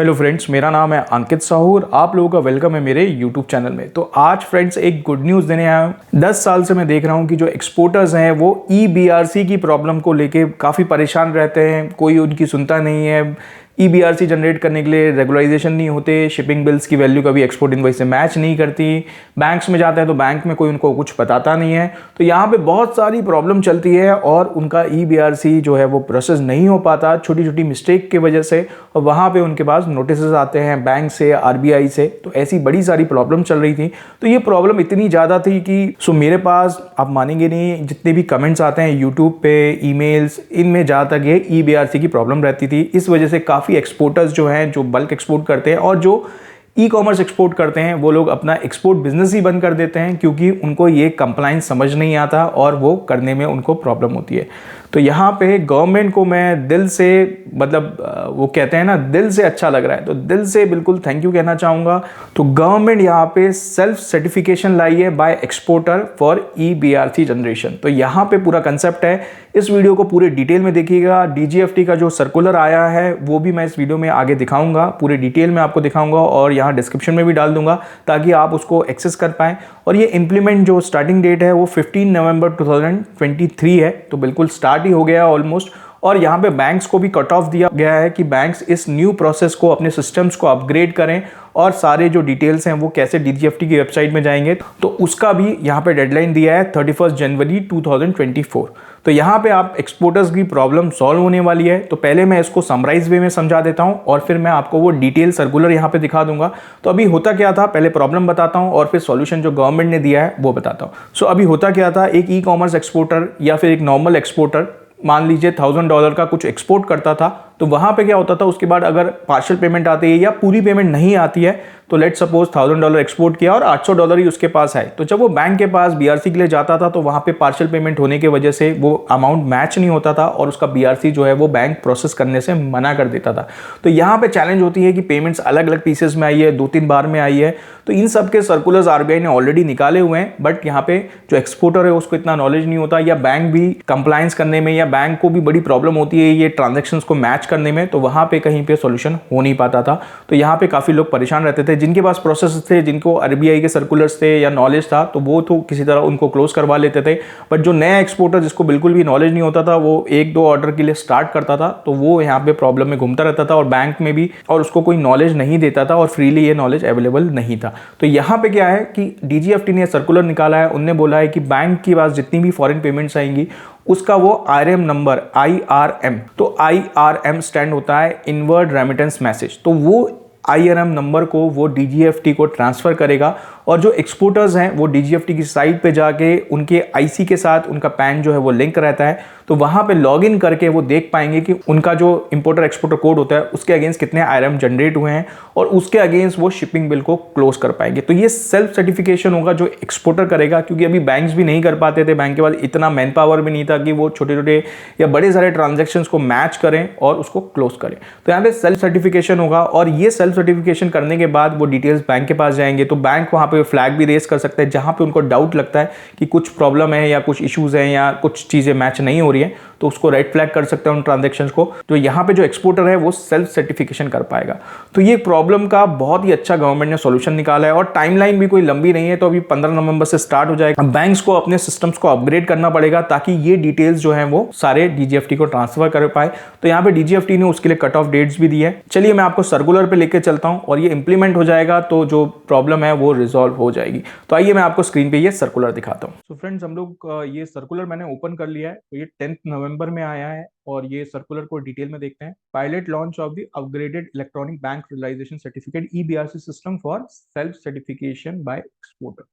Hello friends, मेरा नाम है अंकित साहू और आप लोगों का वेलकम है मेरे यूट्यूब चैनल में। तो आज फ्रेंड्स एक गुड न्यूज़ देने आया हूँ। 10 साल से मैं देख रहा हूँ कि जो एक्सपोर्टर्स हैं वो EBRC की प्रॉब्लम को लेके काफ़ी परेशान रहते हैं, कोई उनकी सुनता नहीं है। EBRC जनरेट करने के लिए रेगुलाइजेशन नहीं होते, शिपिंग बिल्स की वैल्यू कभी एक्सपोर्ट इनवॉइस से मैच नहीं करती, बैंक्स में जाते हैं तो बैंक में कोई उनको कुछ बताता नहीं है। तो यहाँ पे बहुत सारी प्रॉब्लम चलती है और उनका EBRC जो है वो प्रोसेस नहीं हो पाता छोटी छोटी मिस्टेक की वजह से, और वहाँ पे उनके पास नोटिस आते हैं बैंक से, RBI से। तो ऐसी बड़ी सारी प्रॉब्लम चल रही थी। तो ये प्रॉब्लम इतनी ज़्यादा थी कि मेरे पास, आप मानेंगे नहीं, जितने भी कमेंट्स आते हैं यूट्यूब पे, ईमेल्स, इनमें जहाँ तक ये EBRC की प्रॉब्लम रहती थी। इस वजह से काफ़ी एक्सपोर्टर्स जो हैं, जो बल्क एक्सपोर्ट करते हैं और जो ई-कॉमर्स एक्सपोर्ट करते हैं, वो लोग अपना एक्सपोर्ट बिजनेस ही बंद कर देते हैं, क्योंकि उनको ये कंप्लाइंस समझ नहीं आता और वो करने में उनको प्रॉब्लम होती है। तो यहाँ पे गवर्नमेंट को मैं दिल से, मतलब वो कहते हैं ना, दिल से अच्छा लग रहा है, तो दिल से बिल्कुल थैंक यू कहना चाहूँगा। तो गवर्नमेंट यहाँ पे सेल्फ सर्टिफिकेशन लाई है by exporter for EBRC generation. तो यहाँ पे पूरा कंसेप्ट है। इस वीडियो को पूरे डिटेल में देखिएगा। DGFT का जो सर्कुलर आया है वो भी मैं इस वीडियो में आगे दिखाऊंगा, पूरे डिटेल में आपको दिखाऊंगा और यहाँ डिस्क्रिप्शन में भी डाल दूंगा ताकि आप उसको एक्सेस कर पाएं। और ये इंप्लीमेंट जो स्टार्टिंग डेट है वो 15 नवंबर 2023 है, तो बिल्कुल स्टार्ट ही हो गया ऑलमोस्ट। और यहाँ पे बैंक्स को भी कट ऑफ दिया गया है कि बैंक्स इस न्यू प्रोसेस को, अपने सिस्टम्स को अपग्रेड करें और सारे जो डिटेल्स हैं वो कैसे DGFT की वेबसाइट में जाएंगे, तो उसका भी यहाँ पे डेडलाइन दिया है 31 जनवरी 2024। तो यहाँ पे आप एक्सपोर्टर्स की प्रॉब्लम सॉल्व होने वाली है। तो पहले मैं इसको समराइज वे में समझा देता हूँ और फिर मैं आपको वो डिटेल सर्कुलर यहाँ पे दिखा दूंगा। तो अभी होता क्या था, पहले प्रॉब्लम बताता हूँ और फिर सॉल्यूशन जो गवर्नमेंट ने दिया है वो बताता हूँ। सो अभी होता क्या था, एक ई-कॉमर्स एक्सपोर्टर या फिर एक नॉर्मल एक्सपोर्टर, मान लीजिए $1000 का कुछ एक्सपोर्ट करता था, तो वहां पे क्या होता था, उसके बाद अगर पार्शियल पेमेंट आती है या पूरी पेमेंट नहीं आती है, तो लेट सपोज $1000 एक्सपोर्ट किया और $800 ही उसके पास है, तो जब वो बैंक के पास BRC के लिए जाता था तो वहां पे पार्शियल पेमेंट होने की वजह से वो अमाउंट मैच नहीं होता था और उसका BRC जो है वो बैंक प्रोसेस करने से मना कर देता था। तो यहाँ पे चैलेंज होती है कि पेमेंट्स अलग अलग पीसेस में आई है, 2-3 बार में आई है। तो इन सब के सर्कुलर्स RBI ने ऑलरेडी निकाले हुए हैं, बट यहाँ पे जो एक्सपोर्टर है उसको इतना नॉलेज नहीं होता, या बैंक भी कंप्लायंस करने में, या बैंक को भी बड़ी प्रॉब्लम होती है ये ट्रांजेक्शन्स को मैच करने में, तो वहां पे कहीं पे सॉल्यूशन हो नहीं पाता था। तो यहाँ पे काफी लोग परेशान रहते थे। जिनके पास प्रोसेस थे, जिनको RBI के सर्कुलर्स थे या नॉलेज था, तो वो तो किसी तरह उनको क्लोज करवा लेते थे। बट जो नया एक्सपोर्टर, जिसको बिल्कुल भी नॉलेज नहीं होता था, वो 1-2 ऑर्डर के लिए स्टार्ट करता था, तो वो यहाँ पे प्रॉब्लम में घूमता रहता था और बैंक में भी, और उसको कोई नॉलेज नहीं देता था और फ्रीली ये नॉलेज अवेलेबल नहीं था। तो यहाँ पे क्या है कि DGFT ने सर्कुलर निकाला है। उनने बोला है कि बैंक के पास जितनी भी फॉरेन पेमेंट्स आएंगी उसका वो IRM नंबर, IRM, तो IRM स्टैंड होता है इनवर्ड रेमिटेंस मैसेज, तो वो IRM नंबर को वो DGFT को ट्रांसफर करेगा। और जो एक्सपोर्टर्स हैं वो DGFT की साइट पे जाके उनके IC के साथ उनका पैन जो है वो लिंक रहता है, तो वहां पे लॉगिन करके वो देख पाएंगे कि उनका जो इंपोर्टर एक्सपोर्टर कोड होता है उसके अगेंस्ट कितने IRM जनरेट हुए हैं और उसके अगेंस्ट वो शिपिंग बिल को क्लोज कर पाएंगे। तो ये सेल्फ सर्टिफिकेशन होगा जो एक्सपोर्टर करेगा, क्योंकि अभी बैंक्स भी नहीं कर पाते थे, बैंक के पास इतना मैन पावर भी नहीं था कि वो छोटे छोटे या बड़े सारे ट्रांजेक्शन्स को मैच करें और उसको क्लोज करें। तो यहाँ पे सेल्फ सर्टिफिकेशन होगा और ये सेल्फ सर्टिफिकेशन करने के बाद वो डिटेल्स बैंक के पास जाएंगे, तो बैंक वहाँ पे फ्लैग भी रेस कर सकता है जहां पे उनको डाउट लगता है कि कुछ प्रॉब्लम है या कुछ इश्यूज हैं या कुछ चीजें मैच नहीं हो रही है, तो उसको रेड फ्लैग कर सकते हैं उन ट्रांजैक्शंस को। तो यहाँ पे जो एक्सपोर्टर है वो सेल्फ सर्टिफिकेशन कर पाएगा। तो ये प्रॉब्लम का बहुत ही अच्छा गवर्नमेंट ने सॉल्यूशन निकाला है और टाइमलाइन भी कोई लंबी नहीं है। तो अभी 15 नवंबर से स्टार्ट हो जाएगा। बैंक्स को अपने सिस्टम्स को अपग्रेड करना पड़ेगा ताकि ये डिटेल्स जो है वो सारे DGFT को ट्रांसफर कर पाए। तो यहाँ पे DGFT ने उसके लिए कट ऑफ डेट्स भी दी है। चलिए मैं आपको सर्कुलर पे लेके चलता हूँ और ये इंप्लीमेंट हो जाएगा तो जो प्रॉब्लम है वो रिजॉल्व हो जाएगी। तो आइए मैं आपको स्क्रीन पे ये सर्कुलर दिखाता हूँ। तो फ्रेंड्स, हम लोग ये सर्कुलर मैंने ओपन कर लिया है। तो ये 10 नवंबर में आया है और ये सर्कुलर को डिटेल में देखते हैं। Pilot launch of the upgraded electronic bank realization certificate EBRC system for self certification by exporter.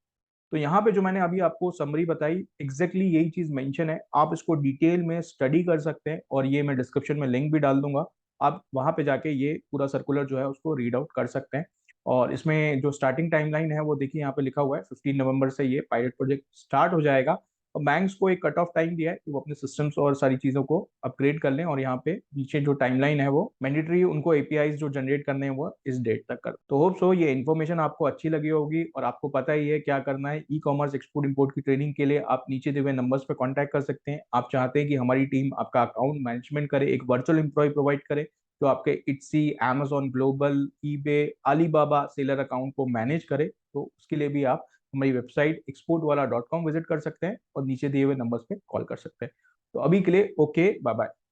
तो यहाँ पे जो मैंने अभी आपको समरी बताई, एग्जैक्टली यही चीज मेंशन है। आप इसको डिटेल में स्टडी कर सकते हैं और ये मैं डिस्क्रिप्शन में लिंक भी डाल दूंगा। आप वहां पे जाके ये पूरा सर्कुलर जो है उसको रीड आउट कर सकते हैं। और इसमें जो स्टार्टिंग टाइमलाइन है वो देखिए यहाँ पे लिखा हुआ है, 15 नवंबर से ये पायलट प्रोजेक्ट स्टार्ट हो जाएगा। और बैंक्स को एक कट ऑफ टाइम दिया है कि वो अपने सिस्टम्स और सारी चीज़ों को अपग्रेड कर लें। और यहाँ पे नीचे जो टाइमलाइन है वो मैंडेटरी, उनको APIs जो जनरेट करने हैं वो इस डेट तक कर। तो होप सो ये इन्फॉर्मेशन आपको अच्छी लगी होगी और आपको पता ही है क्या करना है। ई-कॉमर्स एक्सपोर्ट इंपोर्ट की ट्रेनिंग के लिए आप नीचे दिए हुए नंबर्स पर कॉन्टैक्ट कर सकते हैं। आप चाहते हैं कि हमारी टीम आपका अकाउंट मैनेजमेंट करे, एक वर्चुअल एम्प्लॉय प्रोवाइड करे, जो आपके इट्सी, Amazon global, eBay, Alibaba seller account को मैनेज करे, तो उसके लिए भी आप हमारी वेबसाइट exportwala.com विजिट कर सकते हैं और नीचे दिए हुए नंबर्स पे कॉल कर सकते हैं। तो अभी के लिए ओके, बाय बाय।